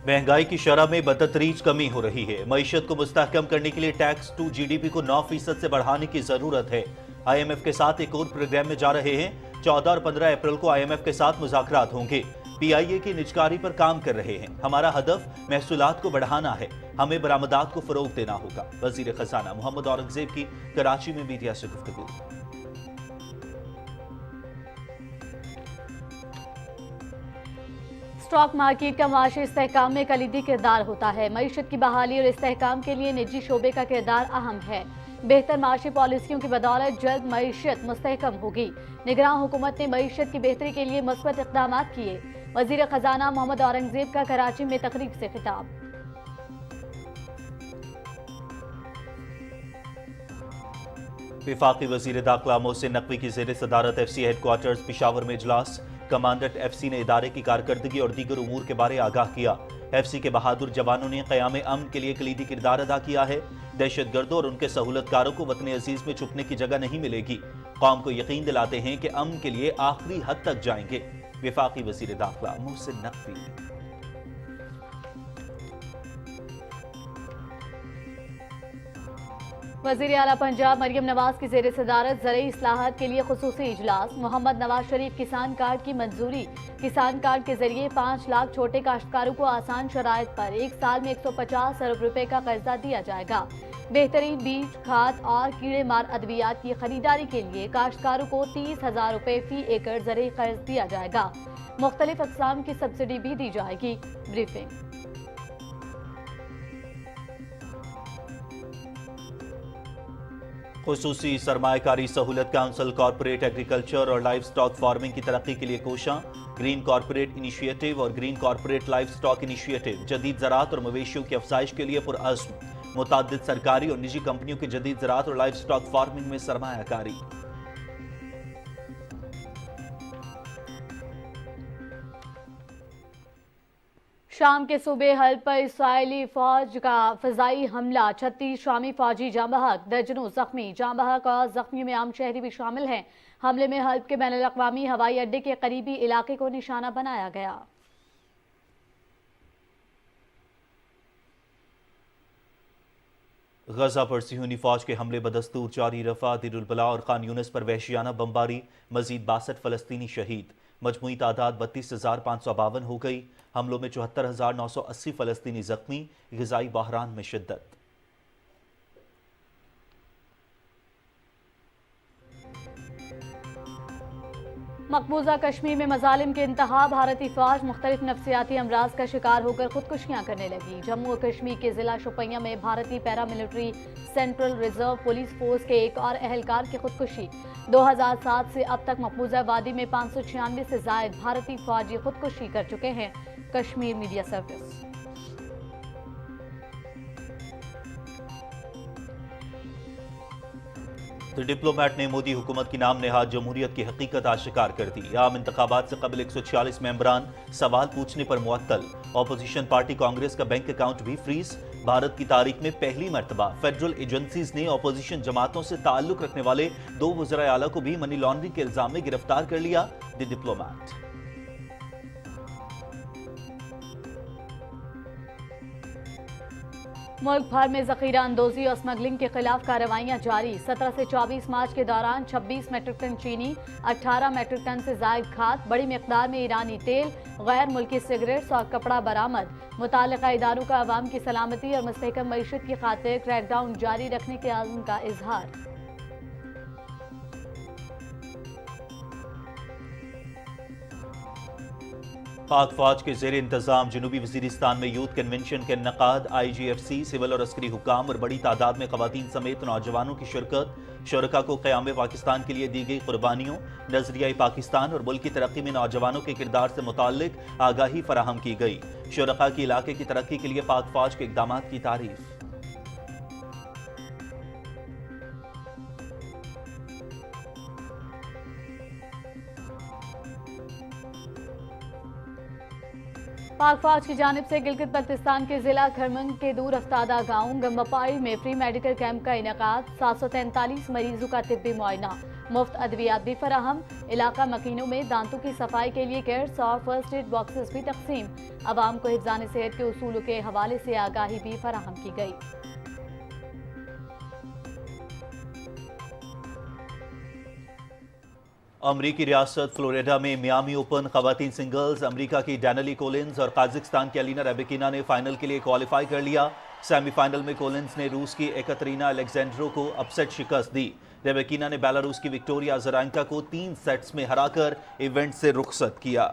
महंगाई की शरह में बतदरीज कमी हो रही है। मईशत को मुस्तहकम करने के लिए टैक्स टू जीडीपी को 9% से बढ़ाने की जरूरत है। आईएमएफ के साथ एक और प्रोग्राम में जा रहे हैं। 14 और 15 अप्रैल को आईएमएफ के साथ मुज़ाकरात होंगे। पीआईए की निजकारी पर काम कर रहे हैं। हमारा हदफ महसूलात को बढ़ाना है। हमें बरामदात को फरोग देना होगा। वजीर खजाना मोहम्मद औरंगजेब की कराची में मीडिया से गुफ्तगू। स्टॉक मार्केट का माशी इस्तेहकाम में कलीदी किरदार होता है। मईशत की बहाली और इस्तेहकाम के लिए निजी शोबे का किरदार अहम है। बेहतर माशी पॉलिसियों की बदौलत जल्द मईशत मुस्तहकम होगी। निगरान हुकूमत ने मईशत की बेहतरी के लिए मुस्बत इक़दाम किए। वजीर खजाना मोहम्मद औरंगजेब का कराची में तकरीब से खिताब। वफाकी वजीर दाखिला मोहसिन नकवी की ज़ेर सदारत एफसी हेडक्वार्टर्स पिशावर में इजलास। कमांडेंट एफसी ने इदारे की कारकर्दगी और दीगर उमूर के बारे आगाह किया। एफसी के बहादुर जवानों ने क़याम अमन के लिए कलीदी किरदार अदा किया है। दहशत गर्दों और उनके सहूलतकारों को वतन अजीज में छुपने की जगह नहीं मिलेगी। कौम को यकीन दिलाते हैं कि अमन के लिए आखिरी हद तक जाएंगे। वफाकी वजीर दाखिला मोहसिन नकवी। वज़ीर आला पंजाब मरियम नवाज की ज़ेर सदारत ज़रई इस्लाहात के लिए खुसूसी इजलास। मोहम्मद नवाज शरीफ किसान कार्ड की मंजूरी। किसान कार्ड के जरिए 5 लाख छोटे काश्तकारों को आसान शराइत पर 1 साल में 150 अरब रुपए का कर्जा दिया जाएगा। बेहतरीन बीज, खाद और कीड़े मार अद्वियात की खरीदारी के लिए काश्तकारों को 30,000 रुपए फी एकड़ ज़रई कर्ज दिया जाएगा। मुख्तलिफ अक़साम की सब्सिडी भी दी जाएगी। ब्रीफिंग। खुसूसी सरमायाकारी सहूलत काउंसिल कॉर्पोरेट एग्रीकल्चर और लाइव स्टॉक फार्मिंग की तरक्की के लिए कोशां। ग्रीन कॉर्पोरेट इनिशिएटिव और green corporate live stock initiative जदीद ज़राअत और मवेशियों की अफजाइश के लिए पुरअज़्म। मुताद्दिद सरकारी और निजी कंपनियों की जदीद ज़राअत और लाइव स्टॉक फार्मिंग में सरमायाकारी। शाम के सूबे हल्ब पर इसराइली फौज का फजाई हमला। 36 शामी फौजी जाँ बहक, दर्जनों जख्मी। जाँ बहक और जख्मियों में आम शहरी भी शामिल हैं। हमले में हल्ब के बैनुल-अक़वामी हवाई अड्डे के करीबी इलाके को निशाना बनाया गया। गजा पर सिहूनी फौज के हमले बदस्तूर जारी। रफा, दिरुल बला और खान यूनिस पर वहशियाना बमबारी। मजीद 62 फलस्तीनी शहीद। मजमूई तादाद 32,552 हो गई। हमलों में 74,980 फलस्तीनी जख्मी। ग़िज़ाई बहरान में शिद्दत। मकबूजा कश्मीर में मजालिम के इंतहा। भारतीय फौज मुख्तलिफ नफ्सियाती अमराज का शिकार होकर खुदकुशियां करने लगी। जम्मू और कश्मीर के जिला शोपियां में भारतीय paramilitary central reserve police force के एक और एहलकार की खुदकुशी। 2007 से अब तक मकबूजा वादी में 596 से जायद भारतीय फौजी खुदकुशी कर चुके हैं। Kashmir media service. The diplomat ने मोदी हुकूमत की नाम नेहाद जमहूरियत की हकीकत आशिकार कर दी। आम इंतखाबात से कबल 146 मेंबरान सवाल पूछने पर मुअत्तल। अपोजिशन पार्टी कांग्रेस का बैंक अकाउंट भी फ्रीज। भारत की तारीख में पहली मरतबा फेडरल एजेंसीज ने अपोजिशन जमातों से ताल्लुक रखने वाले 2 वज़ीर आला को भी मनी लॉन्ड्रिंग के इल्जाम में गिरफ्तार कर लिया। The diplomat. मुल्क भर में जखीरा अंदोजी और स्मगलिंग के खिलाफ कार्रवाइयां जारी। 17 से 24 मार्च के दौरान 26 मेट्रिक टन चीनी, 18 मेट्रिक टन से जायद खाद, बड़ी मिकदार में ईरानी तेल, गैर मुल्की सिगरेट्स और कपड़ा बरामद। मुताल्लिका इदारों का अवाम की सलामती और मुस्तहकम मईशत की खातिर क्रैकडाउन जारी रखने के आज़म का इजहार। पाक फौज के ज़ेर इंतजाम जनूबी वज़ीरिस्तान में यूथ कन्वेंशन के इनकाद। IGFC, सिविल और अस्करी हुकाम और बड़ी तादाद में ख़वातीन समेत नौजवानों की शिरकत। शुरका को क़याम पाकिस्तान के लिए दी गई कुर्बानियों, नज़रिया पाकिस्तान और मुल्क की तरक्की में नौजवानों के किरदार से मुताल्लिक आगाही फराहम की गई। शुरका की इलाके की तरक्की के लिए पाक फौज के इक़दाम की तारीफ। पाक फौज की जानिब से गिलगित बल्तिस्तान के जिला खरमंग के दूर अफ्तादा गाँव गम्बापाई में फ्री मेडिकल कैंप का इनेकाद। 743 मरीजों का तिब्बी मुआयना, मुफ्त अद्वियात भी फराहम। इलाका मकीनों में दांतों की सफाई के लिए किट्स और फर्स्ट एड बॉक्सेस भी तकसीम। عوام کو حفظان صحت کے اصولوں کے حوالے سے آگاہی بھی فراہم کی گئی۔ امریکی ریاست فلوریڈا میں میامی اوپن خواتین سنگلز، امریکہ کی ڈینیلی کولنز اور قازقستان کی الینا ریبیکینا نے فائنل کے لیے کوالیفائی کر لیا۔ سیمی فائنل میں کولنز نے روس کی ایکاترینا الیگزینڈرو کو اپسیٹ شکست دی۔ ریبیکینا نے بیلاروس کی وکٹوریا ازارینکا کو 3 سیٹس میں ہرا کر ایونٹ سے رخصت کیا۔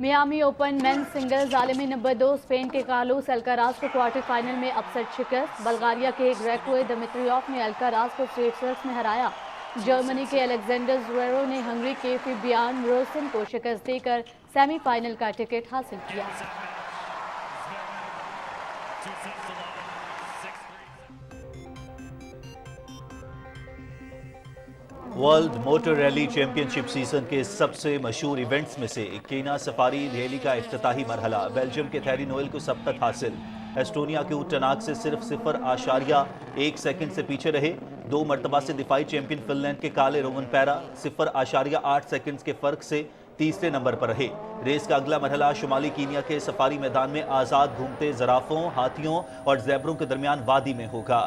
میامی اوپن مینز سنگلز عالمی نمبر 2 اسپین کے کارلوس الکاراز کو کوارٹر فائنل میں اپسیٹ شکست۔ بلغاریہ کے گریگور دمیتریوف نے الکاراز کو اسٹریٹ سیٹس میں ہرایا۔ جرمنی کے الیگزینڈر زویرو نے ہنگری کے فیبیان روسن کو شکست دے کر سیمی فائنل کا ٹکٹ حاصل کیا۔ ورلڈ موٹر ریلی چیمپئن شپ سیزن کے سب سے مشہور ایونٹس میں سے کینا سفاری ریلی کا افتتاحی مرحلہ، بیلجیم کے تھیری نوئل کو سبقت حاصل۔ ایسٹونیا کے ٹناک سے صرف 0.1 سیکنڈ سے پیچھے رہے۔ 2 مرتبہ سے دفاعی چیمپئن فن لینڈ کے کالے رومن پیرا 0.8 سیکنڈز کے فرق سے تیسرے نمبر پر رہے۔ ریس کا اگلا مرحلہ شمالی کینیا کے سفاری میدان میں آزاد گھومتے زرافوں، ہاتھیوں اور زیبروں کے درمیان وادی میں ہوگا۔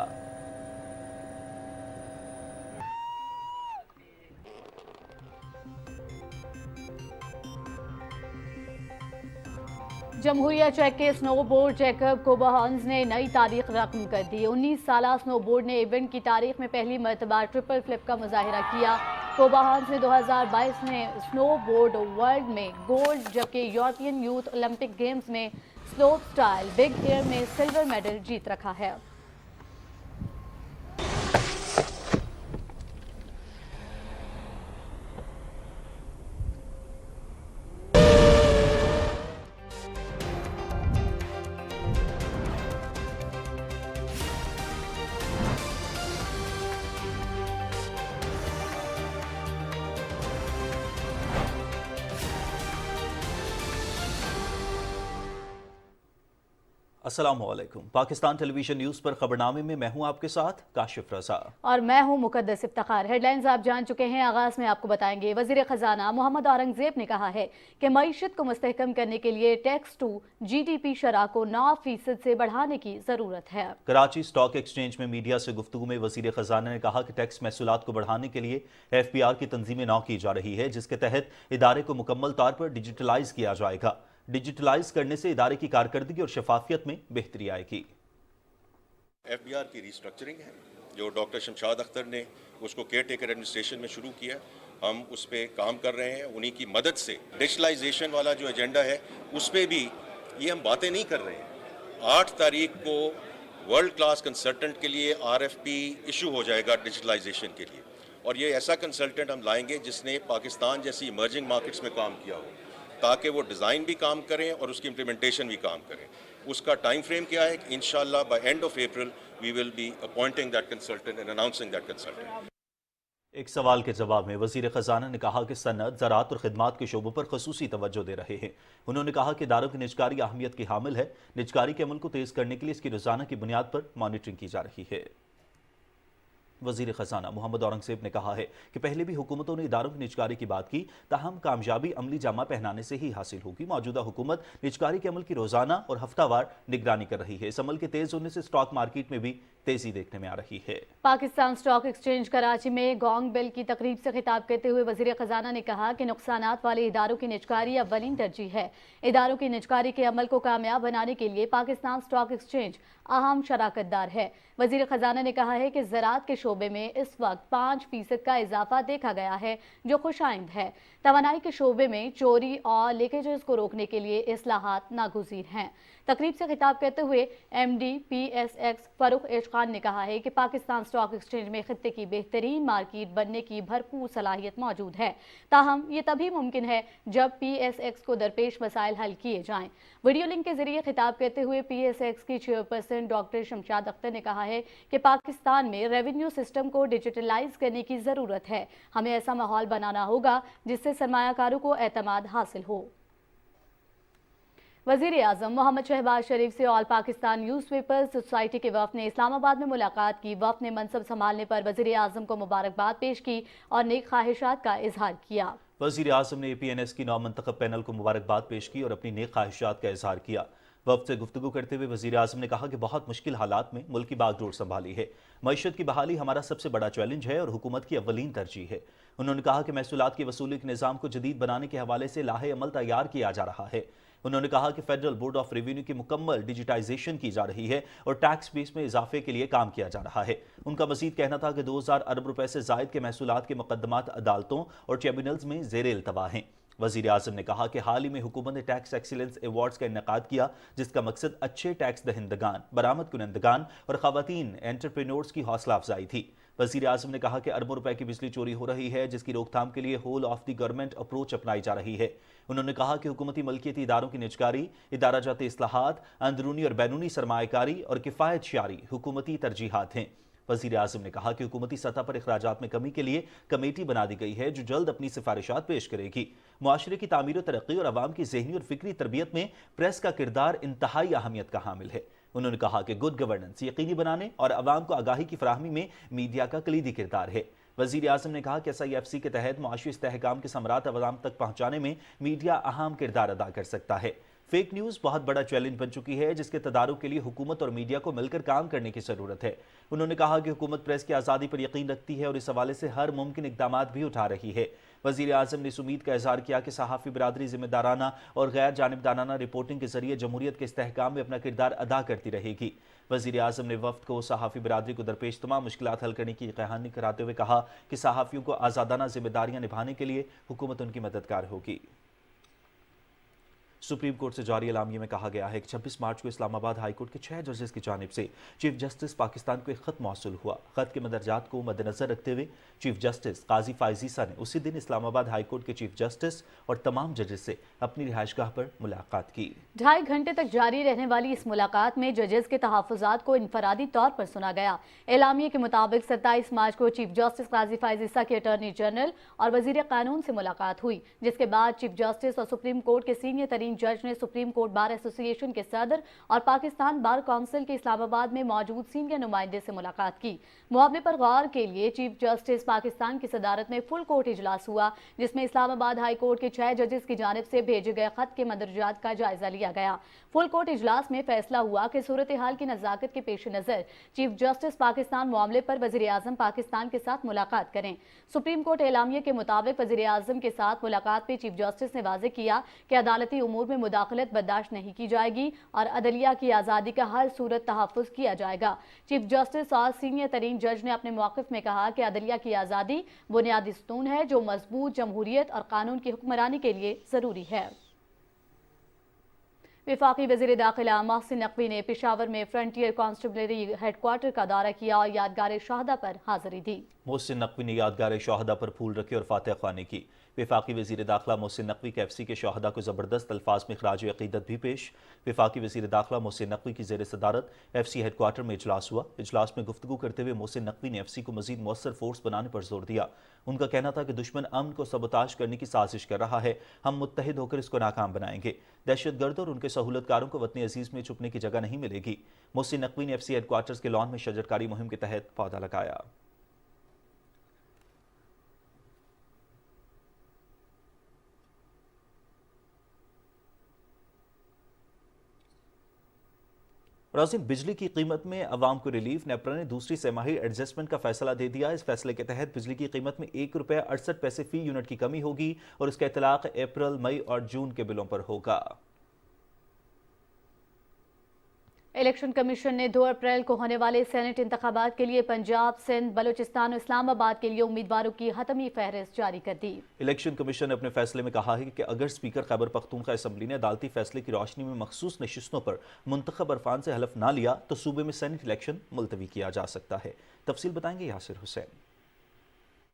جمہوریہ چیک کے سنو بورڈ جیکب کوبہانز نے نئی تاریخ رقم کر دی۔ 19 سالہ سنو بورڈ نے ایونٹ کی تاریخ میں پہلی مرتبہ ٹرپل فلپ کا مظاہرہ کیا۔ کوبہانز نے 2022 میں سنو بورڈ ورلڈ میں گولڈ جبکہ یورپین یوتھ اولمپک گیمز میں سلوپ سٹائل بگ ایئر میں سلور میڈل جیت رکھا ہے۔ السلام علیکم۔ پاکستان ٹیلی ویژن نیوز پر خبرنامے میں میں ہوں آپ کے ساتھ کاشف رضا اور میں ہوں مقدس افتخار۔ ہیڈ لائنز آپ جان چکے ہیں، آغاز میں آپ کو بتائیں گے۔ وزیر خزانہ محمد اورنگزیب نے کہا ہے کہ معیشت کو مستحکم کرنے کے لیے tax to G D P شرح کو 9% سے بڑھانے کی ضرورت ہے۔ کراچی اسٹاک ایکسچینج میں میڈیا سے گفتگو میں وزیر خزانہ نے کہا کہ ٹیکس محصولات کو بڑھانے کے لیے ایف پی آر کی تنظیمیں نو کی جا رہی ہے، جس کے تحت ادارے کو مکمل طور پر ڈیجیٹلائز کیا جائے گا۔ ڈیجیٹلائز کرنے سے ادارے کی کارکردگی اور شفافیت میں بہتری آئے گی۔ ایف بی آر کی ری اسٹرکچرنگ ہے جو ڈاکٹر شمشاد اختر نے اس کو کیئر ٹیکر ایڈمنسٹریشن میں شروع کیا، ہم اس پہ کام کر رہے ہیں۔ انہی کی مدد سے ڈیجیٹلائزیشن والا جو ایجنڈا ہے اس پہ بھی یہ ہم باتیں نہیں کر رہے ہیں۔ 8 تاریخ کو ورلڈ کلاس کنسلٹنٹ کے لیے آر ایف پی ایشو ہو جائے گا ڈیجیٹلائزیشن کے لیے، اور یہ ایسا کنسلٹنٹ ہم لائیں گے جس نے پاکستان جیسی ایمرجنگ مارکیٹس میں کام کیا ہو، تاکہ وہ ڈیزائن بھی کام کریں اور اس کی امپلیمنٹیشن بھی کام کریں۔ اس کا ٹائم فریم کیا ہے کہ انشاءاللہ by end of April we will be appointing that consultant and announcing that consultant. ایک سوال کے جواب میں وزیر خزانہ نے کہا کہ صنعت، زراعت اور خدمات کے شعبوں پر خصوصی توجہ دے رہے ہیں۔ انہوں نے کہا کہ اداروں کی نجکاری اہمیت کی حامل ہے۔ نجکاری کے عمل کو تیز کرنے کے لیے اس کی روزانہ کی بنیاد پر مانیٹرنگ کی جا رہی ہے۔ وزیر خزانہ محمد اورنگزیب نے کہا ہے کہ پہلے بھی حکومتوں نے اداروں کی نجکاری کی بات کی، تاہم کامیابی عملی جامہ پہنانے سے ہی حاصل ہوگی۔ موجودہ حکومت نجکاری کے عمل کی روزانہ اور ہفتہ وار نگرانی کر رہی ہے۔ اس عمل کے تیز ہونے سے اسٹاک مارکیٹ میں بھی تیزی دیکھنے میں آ رہی ہے۔ پاکستان اسٹاک ایکسچینج کراچی میں گونگ بیل کی تقریب سے خطاب کرتے ہوئے وزیر خزانہ نے کہا کہ نقصانات والے اداروں کی نجکاری اولین ترجیح ہے۔ اداروں کی نجکاری کے عمل کو کامیاب بنانے کے لیے پاکستان اسٹاک ایکسچینج اہم شراکت دار ہے۔ وزیر خزانہ نے کہا ہے کہ زراعت کے شعبے میں اس وقت 5% کا اضافہ دیکھا گیا ہے، جو خوش آئند ہے۔ توانائی کے شعبے میں چوری اور لیکیجز کو روکنے کے لیے اصلاحات ناگزیر ہیں۔ تقریب سے خطاب کرتے ہوئے M D P S X Farooq عیش خان نے کہا ہے کہ پاکستان اسٹاک ایکسچینج میں خطے کی بہترین مارکیٹ بننے کی بھرپور صلاحیت موجود ہے، تاہم یہ تبھی ممکن ہے جب پی ایس ایکس کو درپیش مسائل حل کیے جائیں۔ ویڈیو لنک کے ذریعے خطاب کرتے ہوئے پی ایس ایکس کی چیئرپرسن ڈاکٹر شمشاد اختر نے کہا ہے کہ پاکستان میں ریونیو سسٹم کو ڈیجیٹلائز کرنے کی ضرورت ہے۔ ہمیں ایسا ماحول بنانا ہوگا جس سے سرمایہ کاروں کو اعتماد حاصل ہو۔ वजीर आजम मोहम्मद शहबाज शरीफ से ऑल पाकिस्तान न्यूज़पेपर सोसाइटी के वफ़द ने इस्लामाबाद में मुलाकात की। वफ़द ने मनसब संभालने पर वजीर आजम को मुबारकबाद पेश की और नेक ख्वाहिशात का इजहार किया। वजीर आजम ने APNS की नौमंतखब पैनल को मुबारकबाद पेश की और अपनी नेक ख्वाहिशात का इजहार किया। वफ़द से गुफ्तगू करते हुए वजीर आजम ने कहा कि बहुत मुश्किल हालात में मुल्क की बागडोर संभाली है। मईशत की बहाली हमारा सबसे बड़ा चैलेंज है और हुकूमत की अव्वलीन तरजीह है। उन्होंने कहा कि महसूलात की वसूली के निज़ाम को जदीद बनाने के हवाले से लाहे अमल तैयार किया जा रहा है। उन्होंने कहा कि फेडरल बोर्ड ऑफ रेवेन्यू की मुकम्मल डिजिटाइजेशन की जा रही है और टैक्स बेस में इजाफे के लिए काम किया जा रहा है। उनका मजीद कहना था कि 2000 अरब रुपए से जायद के महसूलात के मुकदमात अदालतों और ट्रिब्यूनल्स में ज़ेरे इल्तवा हैं। वज़ीर आज़म ने कहा कि हाल ही में हुकूमत ने टैक्स एक्सीलेंस अवार्ड्स का इनेकाद किया, जिसका मकसद अच्छे टैक्स दहिंदगान, बरामद कुनंदगान और ख़वातीन एंटरप्रेन्योर्स की हौसला अफजाई थी। वज़ीर आज़म ने कहा कि अरबों रुपए की बिजली चोरी हो रही है, जिसकी रोकथाम के लिए whole of the government approach अपनाई जा रही है। उन्होंने कहा कि हुकूमती मलकियती इदारों की निजकारी, इदारा जाती इस्लाहात, अंदरूनी और बैरूनी सरमायाकारी और किफ़ायत शारी हुकूमती तरजीहात हैं। वज़ीर आज़म ने कहा कि हुकूमती सतह पर अखराजात में कमी के लिए कमेटी बना दी गई है, जो जल्द अपनी सिफारिशात पेश करेगी। मुआशरे की तामीर और तरक्की और आवाम की ज़हनी और फिक्री तरबियत में प्रेस का किरदार इंतहाई अहमियत का हामिल है। उन्होंने कहा कि गुड गवर्नेंस यकीनी बनाने और आवाम को आगाही की फराहमी में मीडिया का कलीदी किरदार है। वज़ीर आज़म ने कहा कि SIFC के तहत मुआशी इस्तेहकाम के समरात आवाम तक पहुँचाने में मीडिया अहम किरदार अदा कर सकता है। फेक न्यूज़ बहुत बड़ा चैलेंज बन चुकी है, जिसके तदारुक के लिए हुकूमत और मीडिया को मिलकर काम करने की ज़रूरत है। उन्होंने कहा कि हुकूमत प्रेस की आज़ादी पर यकीन रखती है और इस हवाले से हर मुमकिन इक़दामात भी उठा रही है। वज़ीर आज़म ने इस उम्मीद का इज़हार किया कि सहाफ़ी बिरादरी ज़िम्मेदाराना और गैर जानिबदाराना रिपोर्टिंग के ज़रिए जमहूरियत के इस्तेहकाम में अपना किरदार अदा करती रहेगी। वज़ीर आज़म ने वफ़द को सहाफ़ी बिरादरी को दरपेश तमाम मुश्किलात हल करने की यकीनी कराते हुए कहा कि सहाफ़ियों को आज़ादाना ज़िम्मेदारियाँ निभाने के लिए हुकूमत उनकी मददगार होगी। सुप्रीम कोर्ट से जारी एलामिये में कहा गया है कि 26 मार्च को इस्लामाबाद हाई कोर्ट के 6 जजेस की जानिब से चीफ जस्टिस पाकिस्तान को एक खत मौसूल हुआ। खत के मदरजात को मद्देनजर रखते हुए चीफ जस्टिस काजी फायजीसा ने उसी दिन इस्लामाबाद हाई कोर्ट के चीफ जस्टिस और तमाम जजेस से अपनी रिहाइशगाह पर मुलाकात की। 2.5 घंटे तक जारी रहने वाली इस मुलाकात में जजेस के तहफ़्फ़ुज़ात को इनफरादी तौर पर सुना गया। एलामिये के मुताबिक 27 मार्च को चीफ जस्टिस काजी फायजीसा के अटॉर्नी जनरल और वज़ीर कानून से मुलाकात हुई, जिसके बाद चीफ जस्टिस और सुप्रीम कोर्ट के सीनियर तरीन जज ने सुप्रीम कोर्ट बार एसोसिएशन के सदर और पाकिस्तान बार काउंसिल के इस्लामाबाद में मौजूद सीनियर नुमाइंदे से मुलाकात की। मुआवजे पर गौर के लिए चीफ जस्टिस पाकिस्तान की सदारत में फुल कोर्ट इजलास हुआ, जिसमें इस्लामाबाद हाई कोर्ट के 6 जजेस की जानिब से भेजे गए खत के मदरजात का जायजा लिया गया। फुल कोर्ट इजलास में फैसला हुआ कि सूरत हाल की नज़ाकत के पेश नज़र चीफ जस्टिस पाकिस्तान मामले पर वज़ीर आज़म पाकिस्तान के साथ मुलाकात करें। सुप्रीम कोर्ट एलामिये के मुताबिक वज़ीर आज़म के साथ मुलाकात में चीफ जस्टिस ने वाज़ेह किया कि अदालती उमूर में मुदाखलत बर्दाश्त नहीं की जाएगी और अदलिया की आज़ादी का हर सूरत तहफ़्फ़ुज़ किया जाएगा। चीफ जस्टिस और सीनियर तरीन जज ने अपने मौक़िफ़ में कहा कि अदलिया की आज़ादी बुनियादी स्तून है, जो मजबूत जमहूरियत और कानून की हुक्मरानी के लिए ज़रूरी है। वफाकी वज़ीर दाखिला मोहसिन नकवी ने पेशावर में फ्रंटियर कांस्टेबलरी हेडक्वार्टर का दौरा किया और यादगार शहादा पर हाज़िरी दी। मोहसिन नकवी ने यादगार शहादा पर फूल रखे और फातिहा ख्वानी की। वफाकी वज़ीर दाखिला मोहसिन नकवी के FC के शहादा को ज़बरदस्त अल्फाज में खराज अक़ीदत भी पेश। वफाकी वज़ीर दाखिला मोहसिन नकवी की ज़ेर सदारत FC हेडक्वार्टर में इजलास हुआ। इजलास में गुफ्तगू करते हुए मोहसिन नकवी ने FC को मज़ीद मौसर फोर्स बनाने पर जोर दिया। उनका कहना था कि दुश्मन अमन को सबोताश करने की साजिश कर रहा है, हम मुत्तहिद होकर इसको नाकाम बनाएंगे। दहशतगर्द और उनके सहूलतकारों को वतन अजीज़ में छुपने की जगह नहीं मिलेगी। मोहसिन नकवी ने FC हेडक्वार्टर्स के लॉन में शजरकारी मुहिम के तहत पौधा लगाया। नाज़रीन, बिजली की कीमत में अवाम को रिलीफ। नेपरा ने दूसरी सेमाही एडजस्टमेंट का फैसला दे दिया। इस फैसले के तहत बिजली की कीमत में ₹1.68 फी यूनिट की कमी होगी और इसका इतलाक अप्रैल, मई और जून के बिलों पर होगा। इलेक्शन कमीशन ने 2 अप्रैल को होने वाले सेनेट इंतखाबात के लिए पंजाब, सिंध, बलूचिस्तान और इस्लामाबाद के लिए उम्मीदवारों की हतमी फहरिस्त जारी कर दी। इलेक्शन कमीशन ने अपने फैसले में कहा है कि अगर स्पीकर खैबर पख्तूनख्वा असम्बली ने अदालती फैसले की रोशनी में मखसूस नशिस्तों पर मुंतखब अरफान से हलफ ना लिया तो सूबे में सेनेट इलेक्शन मुलतवी किया जा सकता है। तफसील बताएंगे यासिर हुसैन।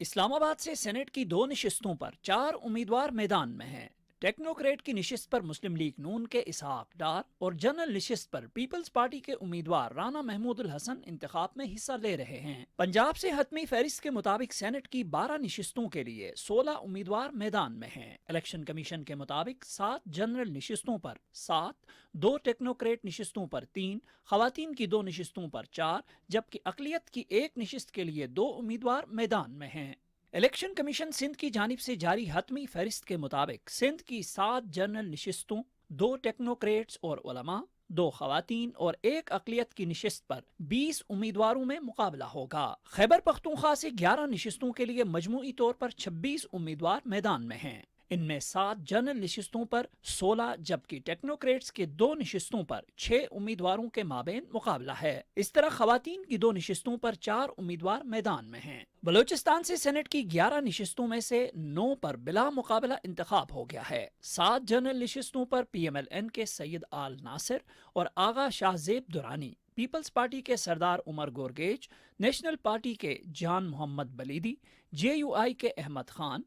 इस्लामाबाद से सेनेट की 2 नशिस्तों पर 4 उम्मीदवार मैदान में हैं। टेक्नोक्रेट की नशिस्त पर मुस्लिम लीग नून के इसहाक डार और जनरल नशिस्त पर पीपल्स पार्टी के उम्मीदवार राना महमूदुल हसन इंतखाब में हिस्सा ले रहे हैं। पंजाब से हतमी फहरिस्त के मुताबिक सेनेट की 12 नशिस्तों के लिए 16 उम्मीदवार मैदान में हैं। इलेक्शन कमीशन के मुताबिक 7 जनरल नशिस्तों पर 7, 2 टेक्नोक्रेट नशिस्तों पर 3, खवातीन की 2 नशिस्तों पर 4, जबकि अकलियत की 1 नशिस्त के लिए 2 उम्मीदवार मैदान में हैं। इलेक्शन कमीशन सिंध की जानिब से जारी हतमी फहरिस्त के मुताबिक सिंध की 7 जनरल नशिस्तों, 2 टेक्नोक्रेट्स और उलमा, 2 खवातीन और 1 अकलियत की नशिस्त पर 20 उम्मीदवारों में मुकाबला होगा। खैबर पख्तूनख्वा से 11 नशिस्तों के लिए मजमूई तौर पर 26 उम्मीदवार मैदान में हैं। इनमें 7 जनरल नशिस्तों पर 16 जबकि टेक्नोक्रेट्स के 2 नशिस्तों पर 6 उम्मीदवारों के माबेन मुकाबला है। इस तरह खवातीन की 2 नशिस्तों पर 4 उम्मीदवार मैदान में हैं। बलूचिस्तान से सेनेट की 11 नशिस्तों में से 9 पर बिला मुकाबला इंतखाब हो गया है। 7 जनरल नशिस्तों पर PMLN के सैयद आल नासिर और आगा शाहजेब दुरानी, पीपल्स पार्टी के सरदार उमर गोरगेज, नेशनल पार्टी के जान मोहम्मद बलीदी, JUI के अहमद खान,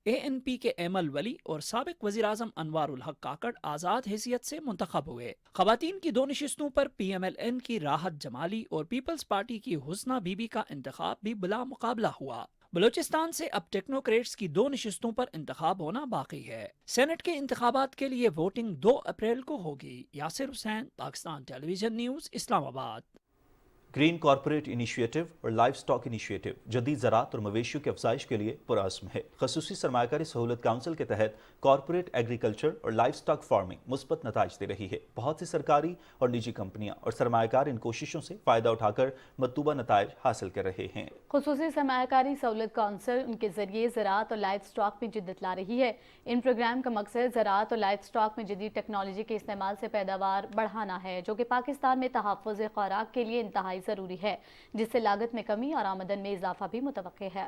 ANP के एमल वली और साबिक वज़ीर आज़म अनवारुल हक काकड़ आज़ाद हैसियत से मुंतखब हुए। खवातीन की 2 नशिस्तों पर PMLN की राहत जमाली और पीपल्स पार्टी की हुस्ना बीबी का इंतखाब भी बिला मुकाबला हुआ। बलूचिस्तान से अब टेक्नोक्रेट्स की 2 नशिस्तों पर इंतखाब होना बाकी है। सेनेट के इंतखाबात के लिए वोटिंग 2 अप्रैल को होगी। Yasir Hussain, Pakistan television news, Islamabad. Green corporate initiative और लाइफ स्टॉक इनिशिएटिव जदीद ज़राअत और मवेशियों की अफजाइश के लिए पुरअज़्म है। खसूसी सरमायाकारी सहूलत काउंसिल के तहत कॉर्पोरेट एग्रीकल्चर और लाइफ स्टॉक फार्मिंग मुस्बत नताइज दे रही है। बहुत सी सरकारी और निजी कंपनियां और सरमायाकार इन कोशिशों से फ़ायदा उठाकर मतलूबा नताइज हासिल कर रहे हैं। खसूसी सरमायाकारी सहूलत काउंसिल उनके जरिए ज़राअत और लाइफ स्टॉक में जिद्दत ला रही है। इन प्रोग्राम का मकसद ज़राअत और लाइफ स्टॉक में जदीद टेक्नोलॉजी के इस्तेमाल से पैदावार बढ़ाना है, जो कि पाकिस्तान में तहफ़्फ़ुज़ खुराक के लिए इंतहाई ज़रूरी है, जिससे लागत में कमी और आमदन में इजाफा भी मुतवक्के है।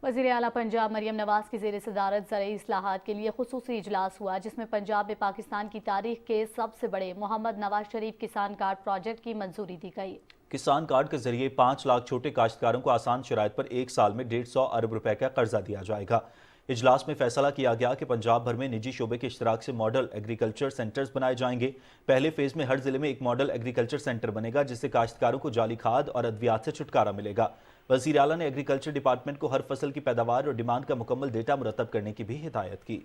वज़ीर आला पंजाब मरियम नवाज की ज़ेर सदारत ज़रई इस्लाहात के लिए खुसूसी इजलास हुआ, जिसमें पंजाब में पाकिस्तान की तारीख के सबसे बड़े मोहम्मद नवाज शरीफ किसान कार्ड प्रोजेक्ट की मंजूरी दी गई। किसान कार्ड के जरिए 5 लाख छोटे काश्तकारों को आसान शराइत पर 1 साल में 150 अरब रुपए का कर्जा दिया जाएगा। इजलास में फैसला किया गया कि पंजाब भर में निजी शोबे के इश्तराक से मॉडल एग्रीकल्चर सेंटर्स बनाए जाएंगे। पहले फेज में हर जिले में एक मॉडल एग्रीकल्चर सेंटर बनेगा, जिससे काश्तकारों को जाली खाद और अद्वियात से छुटकारा मिलेगा। वज़ीर आला ने एग्रीकल्चर डिपार्टमेंट को हर फसल की पैदावार और डिमांड का मुकम्मल डेटा मुरतब करने की भी हिदायत की।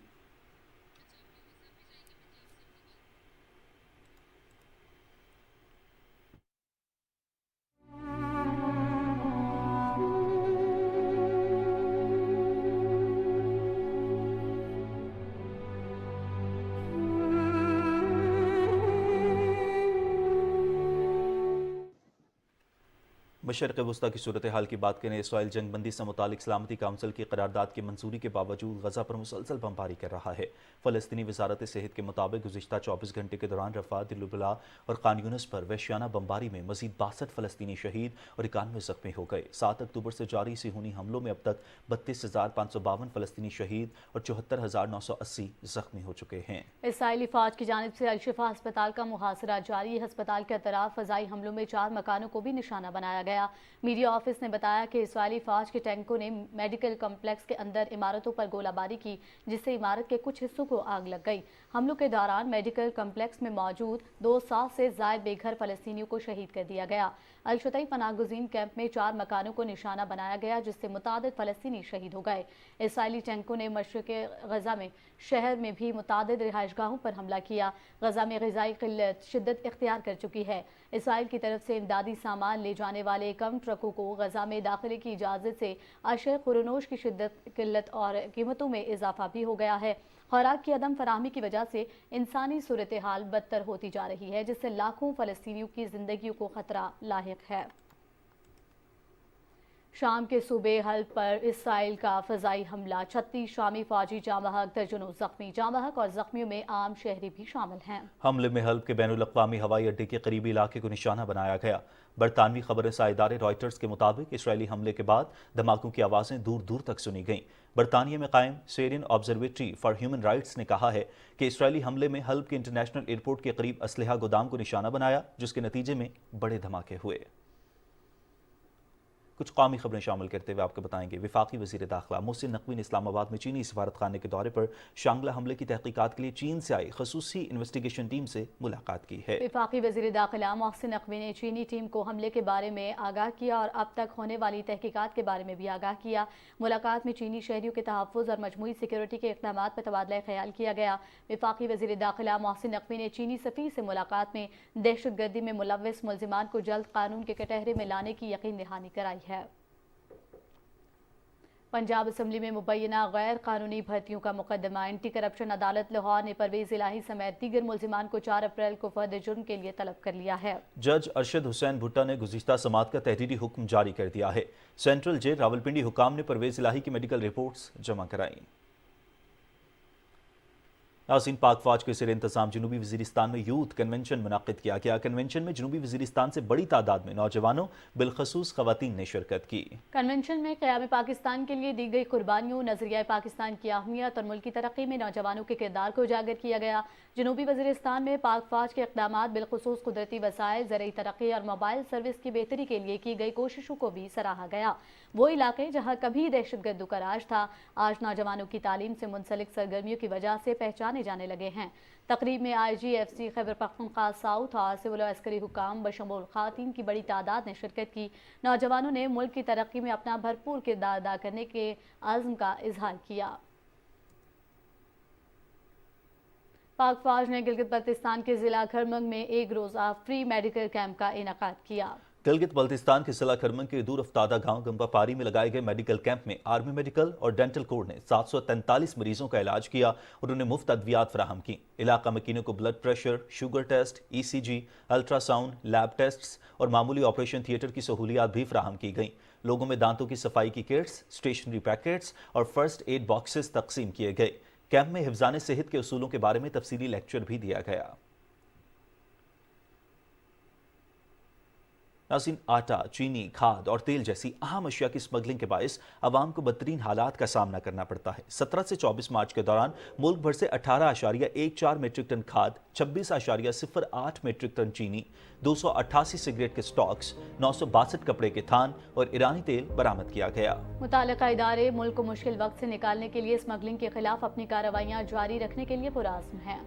मशरक़ वस्ता की सूरत हाल की बात करें, इसराइल जंगबंदी से मुतालिक सलामती काउंसिल की करारदाद की मंजूरी के बावजूद गजा पर मुसलसल बमबारी कर रहा है। फ़लस्तीनी वजारत सेहत के मुताबिक गुज़िश्ता 24 घंटे के दौरान रफ़ा, दिलुबला और खान यूनिस पर वहशियाना बमबारी में मजीद 62 फ़लस्तीनी शहीद और 91 ज़ख्मी हो गए। 7 अक्टूबर से जारी सिहूनी हमलों में अब तक 32,552 फ़लस्तीनी शहीद और 74,980 ज़ख्मी हो चुके हैं। इसराइली फ़ौज की जानिब से अल-शिफा अस्पताल का मुहासरा जारी। अस्पताल के अतराफ फ़ज़ाई हमलों में 4 मकानों को भी निशाना बनाया गया। मीडिया ऑफिस ने बताया कि इसराइली फ़ौज के टैंकों ने मेडिकल कम्प्लेक्स के अंदर इमारतों पर गोलाबारी की, जिससे इमारत के कुछ हिस्सों को आग लग गई। हमलों के दौरान मेडिकल कम्प्लेक्स में मौजूद 200 से ज़ायद बेघर फ़लस्तीनियों को शहीद कर दिया गया। अल-शतई पनाहगुज़ीन कैंप में 4 मकानों को निशाना बनाया गया, जिससे मुतादिद फ़लस्तीनी शहीद हो गए। इसराइली टैंकों ने मशरिक़ गजा में शहर में भी मुतादिद रिहाइशगाहों पर हमला किया। गजा में ग़िज़ाई क़िल्लत शिद्दत इख्तियार कर चुकी है। इसराइल की तरफ से इमदादी सामान ले जाने वाले कम ट्रकों को गजा में दाखिले की इजाज़त से अशर खुरनोश की शिद्दत, किल्लत और कीमतों में इजाफा भी हो गया है। खुराक की अदम फराहमी की वजह से इंसानी सूरत हाल बदतर होती जा रही है, जिससे लाखों फ़लस्तीनियों की ज़िंदगियों को ख़तरा लाहिक है। शाम के सूबे हल्ब पर इसराइल का फ़ज़ाई हमला, 36 शामी फ़ौजी जाँ बहक, दर्जनों ज़ख्मी। जाँ बहक और ज़ख्मियों में आम शहरी भी शामिल हैं। हमले में हल्ब के बैनुल अक़वामी हवाई अड्डे के करीबी इलाके को निशाना बनाया गया। बरतानवी खबर रसां इदारे रॉयटर्स के मुताबिक इसराइली हमले के बाद धमाकों की आवाज़ें दूर दूर तक सुनी गईं। बरतानिया में कायम Syrian observatory for human rights ने कहा है कि इसराइली हमले में हल्ब के इंटरनेशनल एयरपोर्ट के करीब असलहा गोदाम को निशाना बनाया, जिसके नतीजे में बड़े धमाके हुए। کچھ قومی خبریں شامل کرتے ہوئے آپ کو بتائیں گے وفاقی وزیر داخلہ محسن نقوی نے اسلام آباد میں چینی سفارت خانے کے دورے پر شانگلہ حملے کی تحقیقات کے لیے چین سے آئی خصوصی انویسٹیگیشن ٹیم سے ملاقات کی ہے۔ وفاقی وزیر داخلہ محسن نقوی نے چینی ٹیم کو حملے کے بارے میں آگاہ کیا اور اب تک ہونے والی تحقیقات کے بارے میں بھی آگاہ کیا۔ ملاقات میں چینی شہریوں کے تحفظ اور مجموعی سیکیورٹی کے اقدامات پر تبادلہ خیال کیا گیا۔ وفاقی وزیر داخلہ محسن نقوی نے چینی سفیر سے ملاقات میں دہشت گردی میں ملوث ملزمان کو جلد قانون کے کٹہرے میں لانے کی یقین دہانی کرائی ہے۔ پنجاب اسمبلی میں مبینہ غیر قانونی بھرتیوں کا مقدمہ اینٹی کرپشن عدالت لاہور نے پرویز الہی سمیت دیگر ملزمان کو 4 اپریل کو فرد جرم کے لیے طلب کر لیا ہے۔ جج ارشد حسین بھٹا نے گزشتہ سماعت کا تحریری حکم جاری کر دیا ہے۔ سینٹرل جیل راولپنڈی حکام نے پرویز الہی کی میڈیکل رپورٹس جمع کرائیں۔ ناظرین، پاک فوج کے زیر انتظام جنوبی وزیرستان میں یوتھ کنونشن منعقد کیا گیا۔ کنونشن میں جنوبی وزیرستان سے بڑی تعداد میں نوجوانوں بالخصوص خواتین نے شرکت کی۔ کنونشن میں قیام پاکستان کے لیے دی گئی قربانیوں، نظریہ پاکستان کی اہمیت اور ملک کی ترقی میں نوجوانوں کے کردار کو اجاگر کیا گیا۔ جنوبی وزیرستان میں پاک فوج کے اقدامات بالخصوص قدرتی وسائل، زرعی ترقی اور موبائل سروس کی بہتری کے لیے کی گئی کوششوں کو بھی سراہا گیا۔ وہ علاقے جہاں کبھی دہشت گردوں کا راج تھا، آج نوجوانوں کی تعلیم سے منسلک سرگرمیوں کی وجہ سے پہچانے جانے لگے ہیں۔ تقریب میں IGFC خیبر پختونخوا ساؤتھ اور سول و عسکری حکام بشمول خواتین کی بڑی تعداد نے شرکت کی۔ نوجوانوں نے ملک کی ترقی میں اپنا بھرپور کردار ادا کرنے کے عزم کا اظہار کیا۔ پاک فوج نے گلگت بلتستان کے ضلع کھرمنگ میں ایک روزہ فری میڈیکل کیمپ کا انعقاد کیا۔ گلگت بلتستان کے ضلع کھرمنگ کے دور افتادہ گاؤں گمبا پاری میں لگائے گئے میڈیکل کیمپ میں آرمی میڈیکل اور ڈینٹل کوڈ نے 743 مریضوں کا علاج کیا اور انہیں مفت ادویات فراہم کی۔ علاقہ مکینوں کو blood pressure, sugar test, ECG، ultrasound, lab tests اور معمولی آپریشن تھیٹر کی سہولیات بھی فراہم کی گئیں۔ لوگوں میں دانتوں کی صفائی کی کٹس، اسٹیشنری پیکٹس اور فرسٹ ایڈ باکسز تقسیم کیے گئے۔ کیمپ میں حفظان صحت کے اصولوں کے بارے میں تفصیلی لیکچر بھی دیا گیا۔ ناظرین، آٹا، چینی، کھاد اور تیل جیسی اہم اشیاء کی اسمگلنگ کے باعث عوام کو بدترین حالات کا سامنا کرنا پڑتا ہے۔ 17 سے 24 مارچ کے دوران ملک بھر سے 18.14 میٹرک ٹن کھاد، 26.08 میٹرک ٹن چینی، 288 سگریٹ کے سٹاکس، 962 کپڑے کے تھان اور ایرانی تیل برآمد کیا گیا۔ متعلقہ ادارے ملک کو مشکل وقت سے نکالنے کے لیے اسمگلنگ کے خلاف اپنی کارروائیاں جاری رکھنے کے لیے پرعزم ہیں۔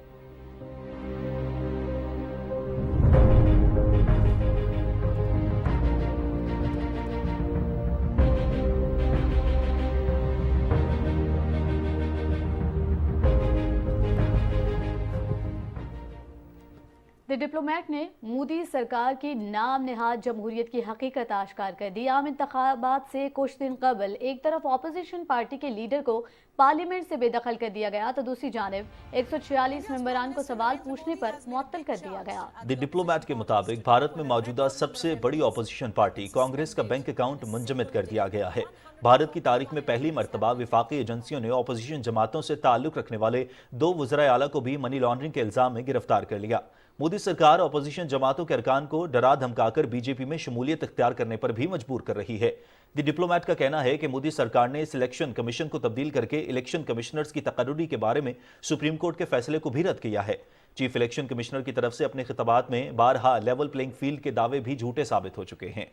دی ڈپلومیٹ نے مودی سرکار کی نام نہاد جمہوریت کی حقیقت آشکار کر دی۔ عام انتخابات سے کچھ دن قبل ایک طرف اپوزیشن پارٹی کے لیڈر کو پارلیمنٹ سے بے دخل کر دیا گیا تو دوسری جانب 146 ممبران کو سوال پوچھنے پر معطل کر دیا گیا۔ دی ڈپلومیٹ کے مطابق بھارت میں موجودہ سب سے بڑی اپوزیشن پارٹی کانگریس کا بینک اکاؤنٹ منجمد کر دیا گیا ہے۔ بھارت کی تاریخ میں پہلی مرتبہ وفاقی ایجنسیوں نے اپوزیشن جماعتوں سے تعلق رکھنے والے 2 وزراء اعلیٰ کو بھی منی لانڈرنگ کے الزام میں گرفتار کر لیا۔ مودی سرکار اپوزیشن جماعتوں کے ارکان کو ڈرا دھمکا کر BJP میں شمولیت اختیار کرنے پر بھی مجبور کر رہی ہے۔ دی ڈپلومیٹ کا کہنا ہے کہ مودی سرکار نے اس الیکشن کمیشن کو تبدیل کر کے الیکشن کمشنرز کی تقرری کے بارے میں سپریم کورٹ کے فیصلے کو بھی رد کیا ہے۔ چیف الیکشن کمشنر کی طرف سے اپنے خطابات میں بارہا لیول پلینگ فیلڈ کے دعوے بھی جھوٹے ثابت ہو چکے ہیں۔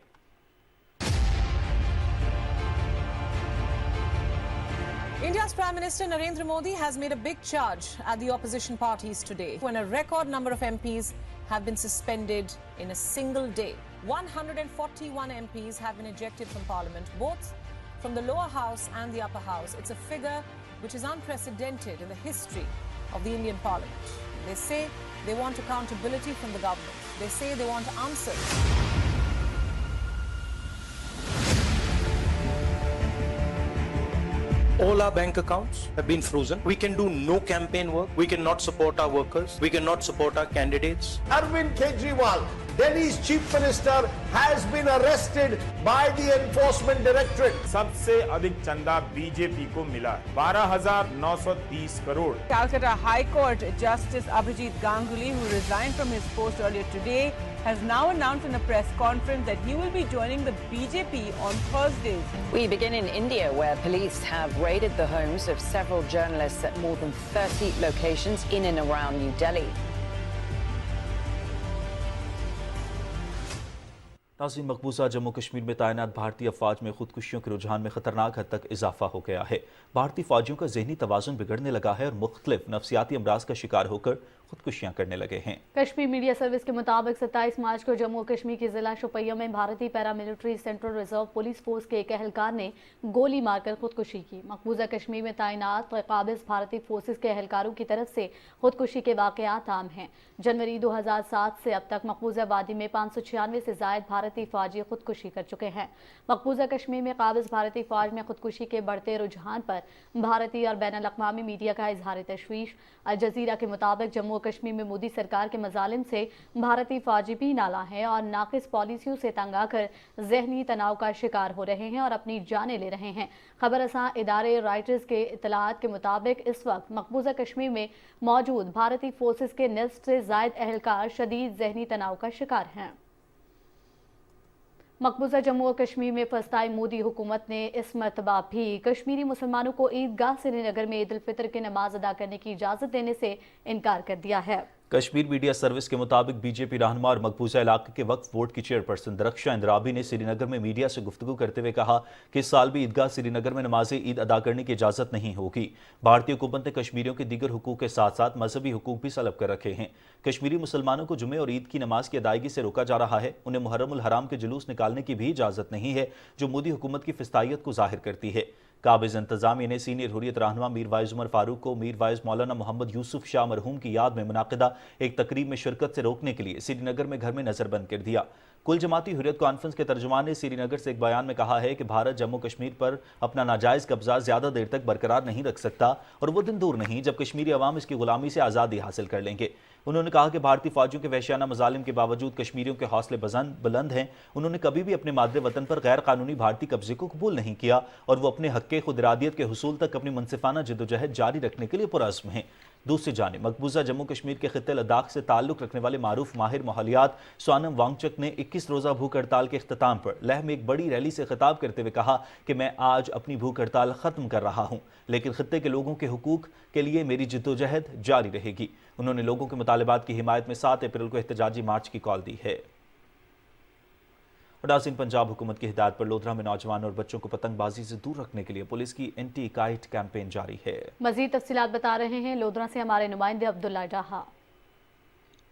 India's Prime Minister Narendra Modi has made a big charge at the opposition parties today when a record number of MPs have been suspended in a single day. 141 MPs have been ejected from Parliament, both from the lower house and the upper house. It's a figure which is unprecedented in the history of the Indian Parliament. They say they want accountability from the government. They say they want answers. All our bank accounts have been frozen. We can do no campaign work. We cannot support our workers. We cannot support our candidates. Arvind Kejriwal, Delhi's chief minister, has been arrested by the enforcement directorate. सबसे अधिक चंदा BJP को मिला है 12,930 crore. Calcutta High Court Justice Abhijit Ganguly, who resigned from his post earlier today, has now announced in a press conference that he will be joining the BJP on Thursdays. We begin in India, where police have raided the homes of several journalists at more than 30 locations in and around New Delhi. नाज़रीन, मकबूजा जम्मू कश्मीर में तैनात भारतीय अफवाज में खुदकुशियों के रुझान में खतरनाक हद तक इजाफा हो गया है। भारतीय फौजियों का जहनी तवाज़ुन बिगड़ने लगा है और मुख्तलिफ नफसियाती अमराज का शिकार होकर खुदकुशियां करने लगे हैं। कश्मीर मीडिया सर्विस के मुताबिक 27 मार्च को जम्मू कश्मीर के जिला शोपियां में भारतीय paramilitary central reserve police force के एक एहलकार ने गोली मारकर खुदकुशी की। मकबूजा कश्मीर में तैनात काबिज भारतीय फोर्सेस के एहलकारों की तरफ से खुदकुशी के वाकयात आम हैं। जनवरी 2007 से अब तक मकबूजा वादी में 596 से जायद भारतीय फौजी खुदकुशी कर चुके हैं। मकबूजा कश्मीर में काबिज भारतीय फौज में खुदकुशी के बढ़ते रुझान पर भारतीय और बैनुल अक़वामी मीडिया का इजहार तशवीश। अल जज़ीरा के मुताबिक जम्मू कश्मीर में मोदी सरकार के मजालिम से भारतीय फौजी भी नाला हैं और नाकिस पॉलिसियों से तंग आकर जहनी तनाव का शिकार हो रहे हैं और अपनी जानें ले रहे हैं। खबर रसां इदारे राइटर्स के इत्तलात के मुताबिक इस वक्त मकबूजा कश्मीर में मौजूद भारतीय फोर्सेस के निस्फ से जायद एहलकार शदीद जहनी तनाव का शिकार हैं। मकबूजा जम्मू और कश्मीर में फंसताई मोदी हुकूमत ने इस मरतबा भी कश्मीरी मुसलमानों को ईदगाह श्रीनगर में ईद उल फितर की नमाज अदा करने की इजाज़त देने से इनकार कर दिया है। कश्मीर मीडिया सर्विस के मुताबिक बीजेपी रहनुमा और मकबूजा इलाके के वक्फ बोर्ड की चेयरपर्सन दरख्शां इंदराबी ने श्रीनगर में मीडिया से गुफ्तगू करते हुए कहा कि इस साल भी ईदगाह श्रीनगर में नमाज ईद अदा करने की इजाज़त नहीं होगी। भारतीय हुकूमत ने कश्मीरियों के दीगर हुकूक के साथ साथ मजहबी हुकूक भी सलब कर रखे हैं। कश्मीरी मुसलमानों को जुमे और ईद की नमाज की अदायगी से रोका जा रहा है। उन्हें मुहर्रम उल हराम के जुलूस निकालने की भी इजाज़त नहीं है, जो मोदी हुकूमत की फिस्तायत को जाहिर करती है। काबिज इंतजामिया ने सीनियर हुर्रियत रहनुमा मीर वाइज उमर फारूक को मीर वाइज मौलाना मोहम्मद यूसुफ शाह मरहूम की याद में मुनाकिदा एक तकरीब में शिरकत से रोकने के लिए श्रीनगर में घर में नजरबंद कर दिया। कुल जमाती हुर्रियत कॉन्फ्रेंस के तर्जुमान ने श्रीनगर से एक बयान में कहा है कि भारत जम्मू कश्मीर पर अपना नाजायज कब्जा ज्यादा देर तक बरकरार नहीं रख सकता और वो दिन दूर नहीं जब कश्मीरी अवाम इसकी गुलामी से आज़ादी हासिल कर लेंगे। उन्होंने कहा कि भारतीय फौजियों के वहशियाना मजालिम के बावजूद कश्मीरियों के हौसले बुलंद हैं। उन्होंने कभी भी अपने मादरे वतन पर गैर कानूनी भारतीय कब्जे को कबूल नहीं किया और वो अपने हक खुद इरादियत के हुसूल तक अपनी मुनसिफाना जद्दोजहद जारी रखने के लिए पुरअज़्म हैं। दूसरी जानिब मकबूजा जम्मू कश्मीर के खित्ते लद्दाख से ताल्लुक रखने वाले मारूफ माहिर माहौलियात सोनम वांगचक ने 21 रोज़ा भूख हड़ताल के इख्तिताम पर लेह में एक बड़ी रैली से खिताब करते हुए कहा कि मैं आज अपनी भूख हड़ताल ख़त्म कर रहा हूँ, लेकिन खित्ते के लोगों के हुकूक के लिए मेरी जिद्दोजहद जारी रहेगी। उन्होंने लोगों के मुतालिबात की हिमायत में 7 अप्रैल को एहतजाजी मार्च की कॉल दी है। नाज़रीन, पंजाब हुकूमत की हिदायत पर लोधरा में नौजवान और बच्चों को पतंगबाजी से दूर रखने के लिए पुलिस की एंटी काइट कैंपेन जारी है। मजीद तफसीलात बता रहे हैं लोधरा से हमारे नुमाइंदे अब्दुल्ला डाहा।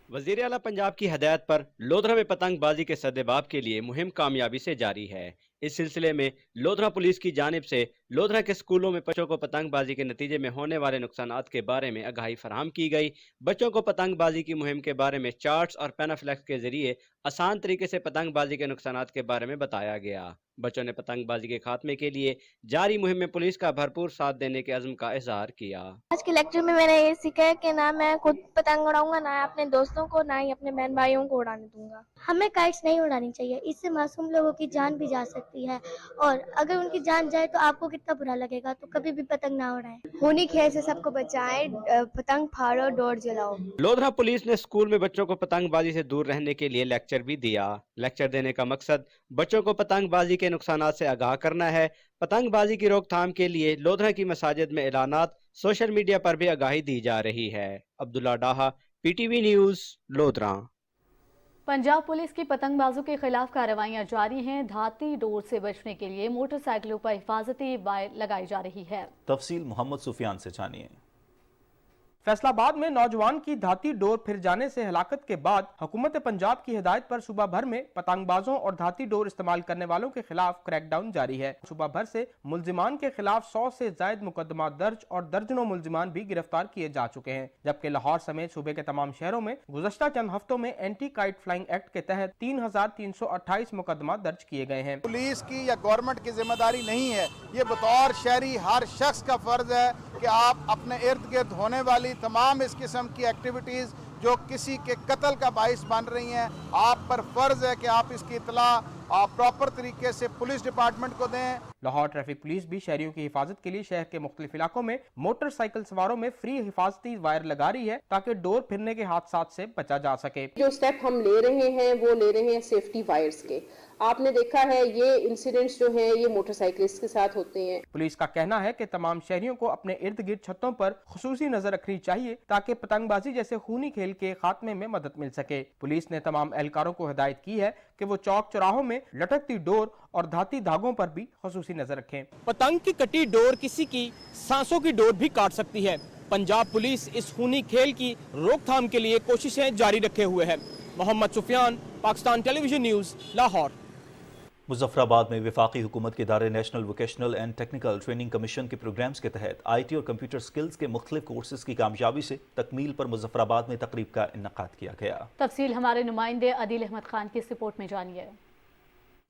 वज़ीर आला पंजाब की हिदायत पर लोधरा में पतंगबाजी के सद्देबाब के लिए मुहिम कामयाबी से जारी है। इस सिलसिले में लोधरा पुलिस की जानिब से लोधरा के स्कूलों में बच्चों को पतंगबाजी के नतीजे में होने वाले नुकसानात के बारे में आगाही फराहम की गई। बच्चों को पतंगबाजी की मुहिम के बारे में चार्ट्स और पैनाफ्लेक्स के जरिए आसान तरीके से पतंगबाजी के नुकसानात के बारे में बताया गया। बच्चों ने पतंगबाजी के खात्मे के लिए जारी मुहिम में पुलिस का भरपूर साथ देने के अज़्म का इज़हार किया। आज के लेक्चर में मैंने ये सीखा है कि ना मैं खुद पतंग उड़ाऊंगा, ना अपने दोस्तों को, ना ही अपने बहन भाइयों को उड़ाने दूंगा। हमें काइट्स नहीं उड़ानी चाहिए, इससे मासूम लोगों की जान भी जा सकती है और अगर उनकी जान जाए तो आपको कितना बुरा लगेगा। तो कभी भी पतंग ना उड़ाएं। होली खेल से सबको बचाएं, पतंग फाड़ो, डोर जलाओ। लोधरा पुलिस ने स्कूल में बच्चों को पतंगबाजी से दूर रहने के लिए लेक्चर भी दिया। लेक्चर देने का मकसद बच्चों को पतंगबाजी के नुकसानात से आगाह करना है। पतंगबाजी की रोकथाम के लिए लोधरा की मसाजिद में ऐलानात, सोशल मीडिया पर भी आगाही दी जा रही है। Abdullah Daha, PTV news, Lodhra. Punjab police की पतंगबाजों के खिलाफ कार्रवाइयां जारी हैं। धाती डोर से बचने के लिए मोटरसाइकिलों पर हिफाजती वायर लगाई जा रही है। तफसील मोहम्मद सुफियान से जानिए। फैसलाबाद में नौजवान की धाती डोर फिर जाने से हलाकत के बाद हुकूमत पंजाब की हिदायत पर सूबा भर में पतंगबाजों और धाती डोर इस्तेमाल करने वालों के खिलाफ क्रैकडाउन जारी है। सूबा भर से मुल्जिमान के खिलाफ 100 से जायद मुकदमा दर्ज और दर्जनों मुल्जिमान भी गिरफ्तार किए जा चुके हैं, जबकि लाहौर समेत सूबे के तमाम शहरों में गुज़श्ता चंद हफ्तों में एंटी काइट फ्लाइंग एक्ट के तहत 3328 मुकदमा दर्ज किए गए हैं। पुलिस की या गवर्नमेंट की जिम्मेदारी नहीं है, ये बतौर शहरी हर शख्स का फर्ज है कि आप अपने इर्द गिर्द होने वाली तमाम इस किस्म की एक्टिविटीज जो किसी के कत्ल का बाइस बन रही हैं, आप पर फर्ज है कि आप इसकी इतला आप प्रॉपर तरीके से पुलिस डिपार्टमेंट को दें। लाहौर ट्रैफिक पुलिस भी शहरियों की हिफाजत के लिए शहर के मुख्तलिफ इलाकों में मोटरसाइकिल सवारों में फ्री हिफाजती वायर लगा रही है ताकि डोर फिरने के हादसात से बचा जा सके। जो स्टेप हम ले रहे हैं वो ले रहे हैं सेफ्टी वायर्स के। آپ نے دیکھا ہے یہ انسیڈنٹس جو ہیں یہ موٹر سائیکلسٹ کے ساتھ ہوتے ہیں. पुलिस का कहना है कि तमाम शहरियों को अपने इर्द गिर्द छतों पर खुसूसी नजर रखनी चाहिए ताकि पतंगबाजी जैसे खूनी खेल के खात्मे में मदद मिल सके. पुलिस ने तमाम एहलकारों को हिदायत की है कि वो चौक चौराहों में लटकती डोर और धाती धागों पर भी खुसूसी नजर रखें. पतंग की कटी डोर किसी की सांसों की डोर भी काट सकती है. पंजाब पुलिस इस खूनी खेल की रोकथाम के लिए कोशिशें जारी रखे हुए है. Mohammad Sufiyan, Pakistan television news, Lahore. मुजफ्फराबाद में वफाकी हुकूमत के इदारे national vocational and technical training commission के प्रोग्राम्स के तहत IT और कंप्यूटर स्किल्स के मुख्तलिफ कोर्सेज की कामयाबी से तकमील पर मुजफ्फराबाद में तकरीब का इन्नेकाद किया गया. तफसील हमारे नुमाइंदे अदील अहमद खान की इस रिपोर्ट में जानिए.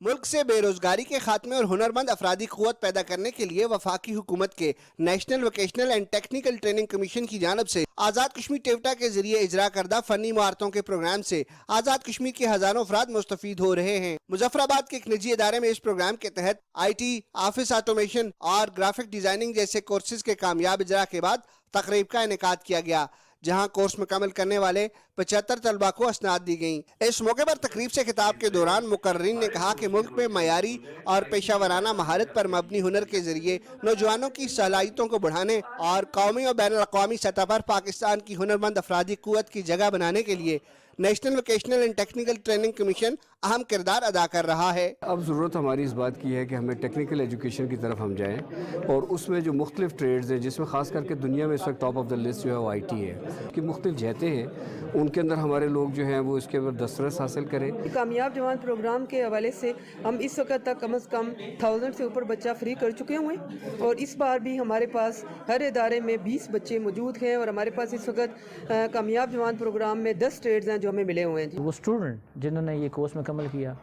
मुल्क से बेरोजगारी के खात्मे और हुनरमंद अफरादी क़ुव्वत पैदा करने के लिए वफाकी हुकूमत के national vocational and technical training commission की जानब से आज़ाद कश्मीर टेवटा के जरिए इजरा करदा फनी महारतों के प्रोग्राम से आज़ाद कश्मीर के हजारों अफराद मुस्तफीद हो रहे हैं. मुजफ्फराबाद के एक निजी इदारे में इस प्रोग्राम के तहत IT, ऑफिस ऑटोमेशन और ग्राफिक डिजाइनिंग जैसे कोर्सेज के कामयाब इजरा के बाद तकरीब का इनेकाद किया गया, जहां कोर्स मुकम्मल करने वाले 75 तलबा को असनाद दी गईं. इस मौके पर तकरीब से खिताब के दौरान मुकर्रिरीन ने कहा कि मुल्क में मयारी और पेशा वराना महारत पर मबनी हुनर के जरिए नौजवानों की सलाहियतों को बढ़ाने और कौमी और बैनुल अक़वामी सतह पर पाकिस्तान की हुनरमंद अफरादी क़ुव्वत की जगह बनाने के लिए national vocational and technical training commission अहम किरदार अदा कर रहा है. अब ज़रूरत हमारी इस बात की है कि हमें टेक्निकल एजुकेशन की तरफ हम जाएं और उसमें जो मुख्तलिफ ट्रेड्स हैं जिसमें ख़ास करके दुनिया में इस वक्त टॉप ऑफ द लिस्ट जो है वो IT है कि मुख्तलिफ जहतें हैं उनके अंदर हमारे लोग जो हैं वो इसके ऊपर दस्तरस हासिल करें. कामयाब जवान प्रोग्राम के हवाले से हम इस वक्त तक कम से कम 1000 से ऊपर बच्चा फ्री कर चुके हुए हैं और इस बार भी हमारे पास हर इदारे में 20 बच्चे मौजूद हैं और हमारे पास इस वक्त कामयाब जवान प्रोग्राम में 10 ट्रेड्स हैं जो हमें मिले हुए हैं. वो स्टूडेंट जिन्होंने ये कोर्स मुकम्मल किया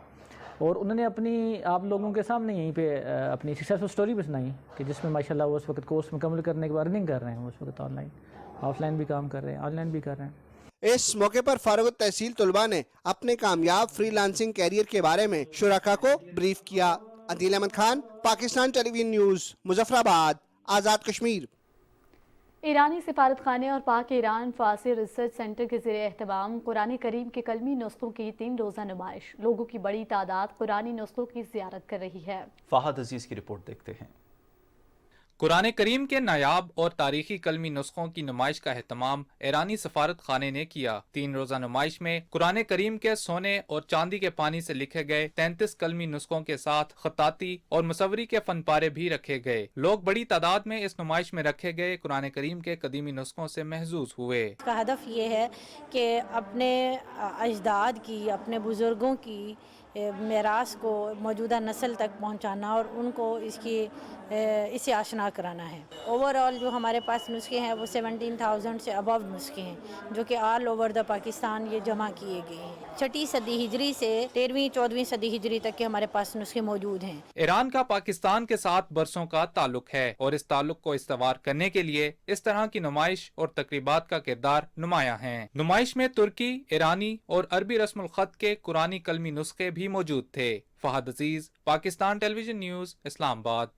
और उन्होंने अपनी आप लोगों के सामने यहीं पे अपनी सक्सेसफुल स्टोरी भी सुनाई कि जिसमें माशाल्लाह वो उस वक्त कोर्स मुकम्मल करने के बाद अर्निंग कर रहे हैं. उस वक्त ऑनलाइन ऑफलाइन भी काम कर रहे हैं, ऑनलाइन भी कर रहे हैं. इस मौके पर फारुग तहसील तलबा ने अपने कामयाब फ्रीलांसिंग कैरियर के बारे में शुरका को ब्रीफ किया. Adeel Ahmad Khan, Pakistan television news, Muzaffarabad, Azad Kashmir. ईरानी सिफारत खाने और पाक ईरान फारसी रिसर्च सेंटर के ज़रिए एहतमाम कुरान करीम के कलमी नुस्खों की 3 रोज़ा नुमाइश. लोगों की बड़ी तादाद कुरानी नुस्खों की ज़ियारत कर रही है. फहद अजीज की रिपोर्ट देखते हैं. कुरान करीम के नायाब और तारीखी कलमी नुस्खों की नुमाइश का एहतमाम ईरानी सफारत खाने ने किया. 3 रोजा नुमाइश में कुरान करीम के सोने और चांदी के पानी से लिखे गए 33 कलमी नुस्खों के साथ खताती और मुसवरी के फनपारे भी रखे गए. लोग बड़ी तादाद में इस नुमाइश में रखे गए कुरान करीम के कदीमी नुस्खों से महजूज हुए. इसका हदफ ये है कि अपने अजदाद की, अपने बुजुर्गों की मेरास को मौजूदा नस्ल तक पहुंचाना और उनको इससे आशना कराना है. ओवरऑल जो हमारे पास नुस्खे हैं वो 17,000 से अबव नुस्खे हैं जो कि ऑल ओवर द पाकिस्तान ये जमा किए गए हैं. 6वीं सदी हिजरी से 13वीं 14वीं सदी हिजरी तक के हमारे पास नुस्खे मौजूद हैं. ईरान का पाकिस्तान के साथ बरसों का ताल्लुक है और इस ताल्लुक को इस्तवार करने के लिए इस तरह की नुमाइश और तकरीबात का किरदार नुमाया है. नुमाइश में तुर्की, ईरानी और अरबी रस्मुल खत के कुरानी कलमी नुस्खे भी मौजूद थे. फहद अजीज, पाकिस्तान टेलीविजन न्यूज़, इस्लामाबाद.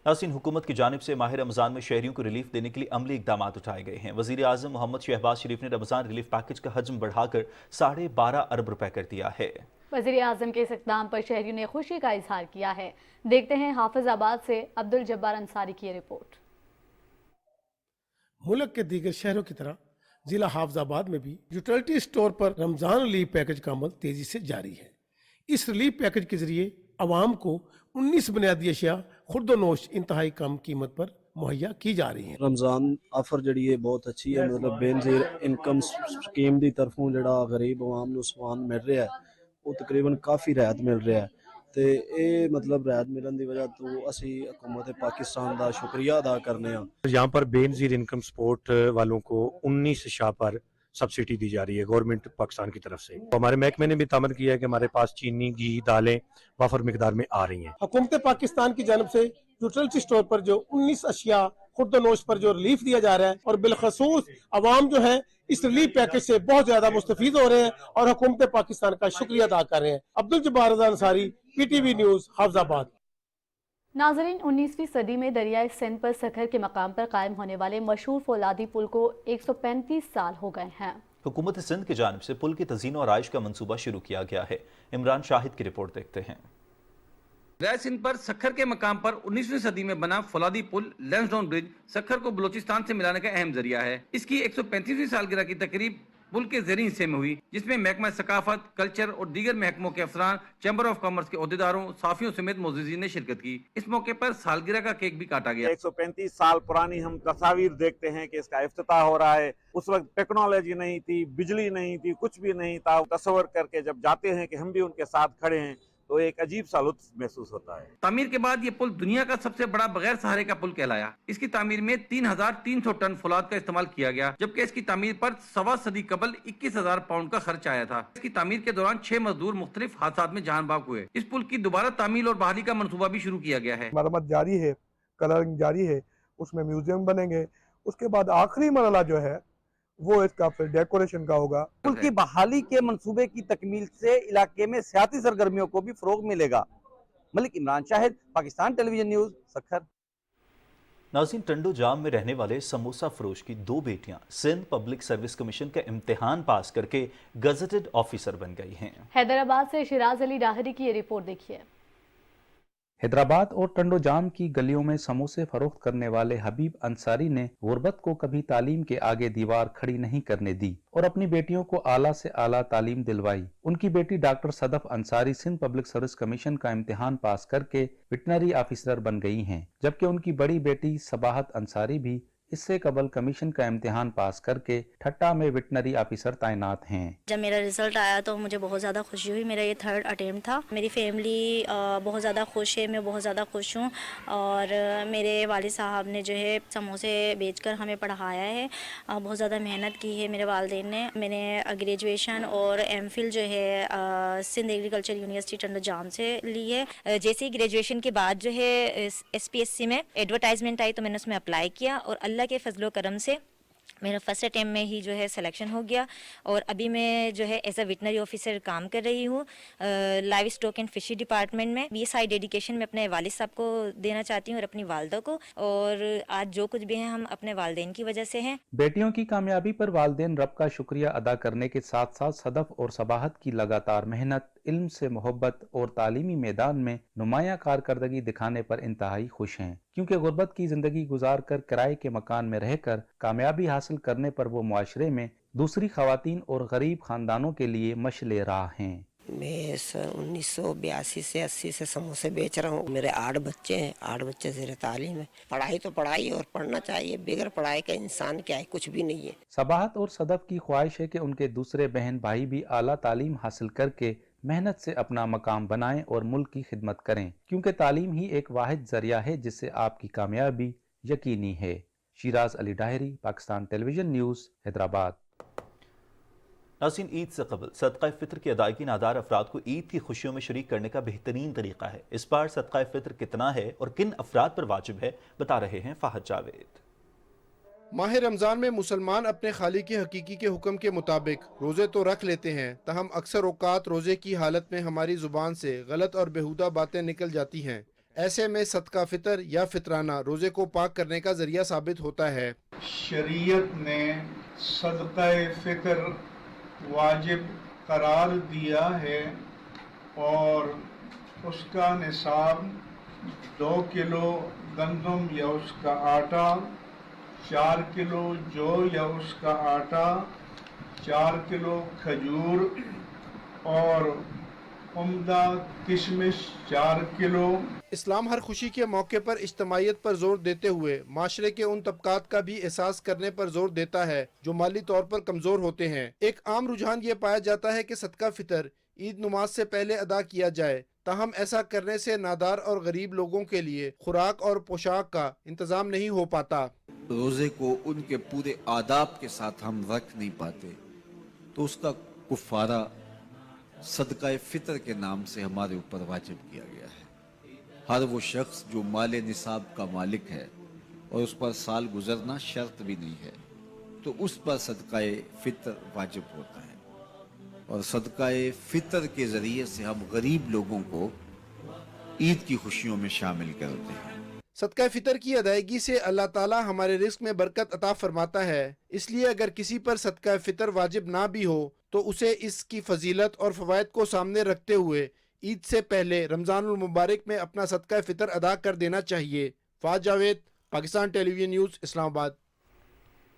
नाज़रीन, हुकूमत की जानिब से माह रमज़ान में शहरियों को रिलीफ देने के लिए अमली इक़दाम उठाए गए हैं. वज़ीर आज़म मोहम्मद शहबाज शरीफ ने रमज़ान रिलीफ पैकेज का हजम बढ़ाकर 12.5 अरब रुपए कर दिया है. वज़ीर आज़म के इस इक़दाम पर शहरियों ने खुशी का इजहार किया है. देखते हैं हाफिज़ाबाद से अब्दुल जब्बार अंसारी की रिपोर्ट. मुल्क के दीगर शहरों की तरह जिला हाफिज़ाबाद में भी यूटिलिटी स्टोर पर रमज़ान रिलीफ पैकेज का अमल तेजी से जारी है. इस रिलीफ पैकेज के जरिए आवाम को 19 बुनियादी अशिया खुर्दोनोश इंतहाई कम कीमत पर मुहैया की जा रही है. रमज़ान ऑफर जी है बहुत अच्छी है. मतलब बेनज़ीर इनकम स्कीम की तरफों जो गरीब आवाम को समान मिल रहा है वो तकरीबन काफ़ी रियायत मिल रहा है. तो ये मतलब रियायत मिलने की वजह तो असी हुकूमत पाकिस्तान का शुक्रिया अदा करने. यहाँ पर बेनज़ीर इनकम सपोर्ट वालों को 19 शाह पर सब्सिडी दी जा रही है गवर्नमेंट पाकिस्तान की तरफ से. तो हमारे महकमे ने भी तामद किया है कि हमारे पास चीनी, घी, दालें वाफर मिकदार में आ रही हैं. हुकूमत पाकिस्तान की जानब से यूटिलिटी स्टोर पर जो 19 अशिया खुर्दोनोश पर जो रिलीफ दिया जा रहा है और बिलखसूस अवाम जो है इस रिलीफ पैकेज से बहुत ज्यादा मुस्तफीद हो रहे हैं और हुकूमत पाकिस्तान का शुक्रिया अदा कर रहे हैं. Abdul Jabbar Ansari, PTV news, Hafizabad. नाज़रीन, 19वीं सदी में दरियाए सिंध पर सखर के मकाम पर कायम होने वाले मशहूर फौलादी पुल को 135 साल हो गए हैं. हुकूमत सिंध की जानिब से पुल की तज़ीन और आइश का मंसूबा शुरू किया गया है। इमरान शाहिद की रिपोर्ट देखते हैं। दरिया सिंध पर सखर के मकाम पर 19वीं सदी में बना फौलादी पुल लैंसडाउन ब्रिज सखर को बलोचिस्तान से मिलाने का अहम जरिया है। इसकी 135वीं सालगिरह की तकरीब पुल के ज़ेरी हिस्से में हुई, जिसमें महकमा सकाफत, कल्चर और दीगर महकमों के अफसरान, चैम्बर ऑफ कॉमर्स के ओहदेदारों, साफियों समेत मोअज़्ज़िज़ीन ने शिरकत की। इस मौके पर सालगिरह का केक भी काटा गया। 135 साल पुरानी हम तस्वीर देखते हैं कि इसका इफ्तिताह हो रहा है। उस वक्त टेक्नोलॉजी नहीं थी, बिजली नहीं थी, कुछ भी नहीं था। तस्वर करके जब जाते हैं कि हम भी उनके साथ खड़े हैं तो एक अजीब सा लुत्फ महसूस होता है। तामीर के बाद ये पुल दुनिया का सबसे बड़ा बगैर सहारे का पुल कहलाया। इसकी तामीर में 3300 टन फौलाद का इस्तेमाल किया गया, जबकि इसकी तामीर पर 1.25 सदी कबल 21,000 पाउंड का खर्च आया था। इसकी तामीर के दौरान 6 मजदूर मुख्तलिफ हादसात में जान बाक हुए। इस पुल की दोबारा तामीर और बहाली का मंसूबा भी शुरू किया गया है। मरम्मत जारी है, कलरिंग जारी है, उसमें म्यूजियम बनेंगे। उसके बाद आखिरी मरला जो है वो इसका फिर डेकोरेशन का होगा। पुल की बहाली के मंसूबे की तकमील से इलाके में सियासी सरगर्मियों को भी फरोग मिलेगा। Malik Imran Shahid, Pakistan television news, Sukkur. नाज़रीन, टंडो जाम में रहने वाले समोसा फरोश की 2 बेटियां सिंध पब्लिक सर्विस कमीशन का इम्तिहान पास करके गजेटेड ऑफिसर बन गई हैं। हैदराबाद से शिराज अली डाहरी की ये रिपोर्ट देखिए। हैदराबाद और टंडो जाम की गलियों में समोसे फरोख्त करने वाले हबीब अंसारी ने गुर्बत को कभी तालीम के आगे दीवार खड़ी नहीं करने दी और अपनी बेटियों को आला से आला तालीम दिलवाई। उनकी बेटी doctor Sadaf Ansari Sindh public service commission का इम्तिहान पास करके वेटनरी ऑफिसर बन गई हैं, जबकि उनकी बड़ी बेटी सबाहत अंसारी भी इससे कबल कमीशन का इम्तिहान पास करके ठट्टा में वेटनरी ऑफिसर तैनात हैं। जब मेरा रिजल्ट आया तो मुझे बहुत ज़्यादा खुशी हुई। मेरा ये 3rd अटेम्प्ट था। मेरी फैमिली बहुत ज़्यादा खुश है, मैं बहुत ज़्यादा खुश हूँ। और मेरे वालिद साहब ने जो है समोसे बेचकर हमें पढ़ाया है, बहुत ज़्यादा मेहनत की है मेरे वालिदैन ने। मैंने ग्रेजुएशन और एमफिल जो है सिंध एग्रीकल्चर यूनिवर्सिटी टंडो जाम से ली है। जैसे ही ग्रेजुएशन के बाद जो है SPSC में एडवर्टाइजमेंट आई तो मैंने उसमें अप्लाई किया और अल्लाह के फजलो करम से मेरा फर्स्ट अटेम्प्ट में ही जो है सिलेक्शन हो गया। और अभी मैं जो है एज अ वेटनरी ऑफिसर काम कर रही हूँ live stock and fishery department में। ये सारी डेडिकेशन मैं अपने वालिद साहब को देना चाहती हूँ और अपनी वालदा को। और आज जो कुछ भी है हम अपने वालिदैन की वजह से हैं। बेटियों की कामयाबी पर वालिदैन रब का शुक्रिया अदा करने के साथ साथ सदफ और सबाहत की लगातार मेहनत, इल्म से मोहब्बत और तालीमी मैदान में नुमाया कारकर्दगी दिखाने पर इंतहाई खुश हैं, क्योंकि गुर्बत की जिंदगी गुजार कर किराए के मकान में रहकर कामयाबी हासिल करने पर वो मुआशरे में दूसरी खवातीन और गरीब खानदानों के लिए मशले राह हैं। मैं 1982 से 80 से समोसे बेच रहा हूँ। मेरे 8 बच्चे हैं, 8 बच्चे ज़ेर तालीम है। पढ़ाई तो पढ़ाई और पढ़ना चाहिए, बगैर पढ़ाई का इंसान क्या है, कुछ भी नहीं है। सबाहत और सदफ की ख्वाहिश है कि उनके दूसरे बहन भाई भी आला तालीम हासिल करके मेहनत से अपना मकाम बनाएं और मुल्क की खिदमत करें, क्योंकि तालीम ही एक वाहिद जरिया है जिससे आपकी कामयाबी यकीनी है। Shiraz Ali Dahri, Pakistan television news, Hyderabad. नाज़रीन, ईद से कबल सदका फितर की अदायगी नादार अफराद को ईद की खुशियों में शरीक करने का बेहतरीन तरीका है। इस बार सदका फितर कितना है और किन अफराद पर वाजिब है, बता रहे हैं फाहद जावेद। माह रमज़ान में मुसलमान अपने खालिक की हकीकी के हुक्म के मुताबिक रोज़े तो रख लेते हैं, तहम अक्सर औकात रोज़े की हालत में हमारी ज़ुबान से गलत और बेहुदा बातें निकल जाती हैं। ऐसे में सदका फितर या फितराना रोज़े को पाक करने का ज़रिया साबित होता है। शरीयत ने सदका फितर वाजिब करार दिया है और उसका निसाब 2 किलो गंदम या उसका आटा, 4 किलो जौ या उसका आटा, 4 किलो खजूर और उम्दा किशमिश 4 किलो। इस्लाम हर खुशी के मौके पर इज्तमाइयत पर जोर देते हुए माशरे के उन तबकात का भी एहसास करने पर जोर देता है जो माली तौर पर कमज़ोर होते हैं। एक आम रुझान ये पाया जाता है कि सदका फितर ईद नमाज से पहले अदा किया जाए, ताहम ऐसा करने से नादार और गरीब लोगों के लिए खुराक और पोशाक का इंतज़ाम नहीं हो पाता। रोज़े को उनके पूरे आदाब के साथ हम रख नहीं पाते, तो उसका कुफारा सदका फितर के नाम से हमारे ऊपर वाजिब किया गया है। हर वो शख्स जो माले निसाब का मालिक है और उस पर साल गुजरना शर्त भी नहीं है, तो उस पर सदका फितर वाजिब होता है। और सदका फितर के ज़रिए से हम गरीब लोगों को ईद की खुशियों में शामिल करते हैं। सदका फितर की अदायगी से अल्लाह ताला हमारे रिस्क में बरकत अता फरमाता है, इसलिए अगर किसी पर सदका फितर वाजिब ना भी हो तो उसे इसकी फजीलत और फवायद को सामने रखते हुए ईद से पहले रमज़ानुल मुबारक में अपना सदका फितर अदा कर देना चाहिए। फाज जावेद, पाकिस्तान टेलीविजन न्यूज़, इस्लामाबाद।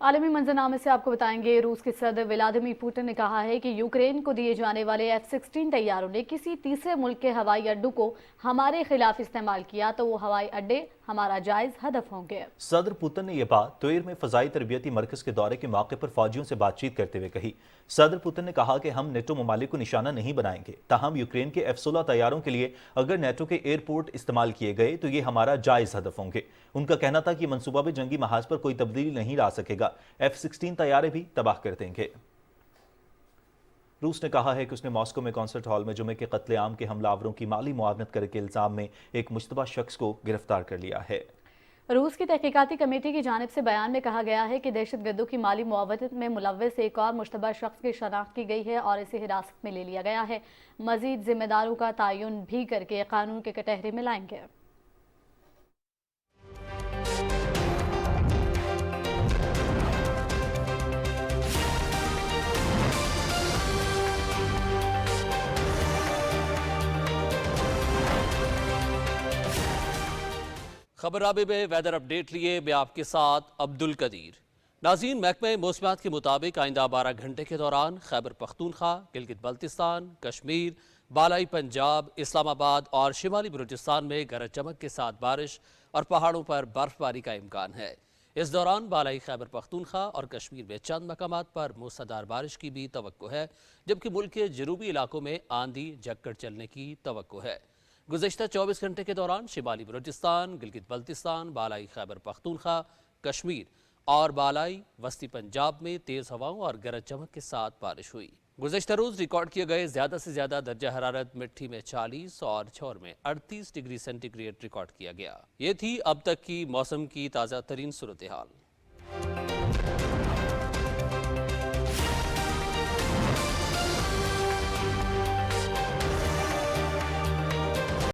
आलमी मंजरनामे से आपको बताएंगे, रूस के सदर व्लादिमीर पुतिन ने कहा है कि यूक्रेन को दिए जाने वाले F-16 तैयारों ने किसी तीसरे मुल्क के हवाई अड्डों को हमारे खिलाफ इस्तेमाल किया तो वो हवाई अड्डे हमारा जायज हदफ होंगे। सदर पुतिन ने यह बात तुर्क में फजाई तरबियती मरकज के दौरे के मौके पर फौजियों से बातचीत करते हुए कही। सदर पुतिन ने कहा कि हम नेटो ममालिक को निशाना नहीं बनाएंगे, ताहम यूक्रेन के F-16 तैयारों के लिए अगर नेटो के एयरपोर्ट इस्तेमाल किए गए तो ये हमारा जायज हदफ होंगे। उनका कहना था कि मनसूबा भी जंगी महाज पर कोई तब्दीली नहीं ला सकेगा, F-16 तैयारे भी तबाह कर देंगे। रूस ने कहा है कि उसने मॉस्को में कॉन्सर्ट हॉल में जुमे के कत्लेआम के हमलावरों की माली मुआवनत करने के इल्जाम में एक मुश्तबा शख्स को गिरफ्तार कर लिया है। रूस की तहकीकाती कमेटी की जानिब से बयान में कहा गया है कि दहशतगर्दों की माली मुआवनत में मुलव्वस एक और मुश्तबा शख्स की शनाख्त की गई है और इसे हिरासत में ले लिया गया है। मजीद जिम्मेदारों का तयन भी करके कानून के कटहरे में लाएंगे। खबर आबे में वेदर अपडेट लिए मैं आपके साथ अब्दुल कदीर। नाज़रीन, महकमे मौसमियात के मुताबिक आइंदा 12 घंटे के दौरान खैबर पख्तूनख्वा, गिलगित बल्तिस्तान, कश्मीर, बालाई पंजाब, इस्लामाबाद और शिमाली बलूचिस्तान में गरज चमक के साथ बारिश और पहाड़ों पर बर्फबारी का इम्कान है। इस दौरान बालाई खैबर पख्तूनख्वा और कश्मीर में चंद मकामात पर मूसलाधार बारिश की भी तवक्को है, जबकि मुल्क के जनूबी इलाकों में आंधी झक्कड़ चलने की तवक्को है। गुज़श्ता 24 घंटे के दौरान शिमाली बलूचिस्तान, गिलगित बल्तिस्तान, बालाई खैबर पख्तूनख्वा, कश्मीर और बालाई वस्ती पंजाब में तेज़ हवाओं और गरज चमक के साथ बारिश हुई। गुज़श्ता रोज़ रिकॉर्ड किए गए ज़्यादा से ज़्यादा दर्जा हरारत मिट्टी में 40 और छौर में 38 डिग्री सेंटीग्रेड रिकॉर्ड किया गया। ये थी अब तक की मौसम की ताज़ा तरीन सूरत हाल।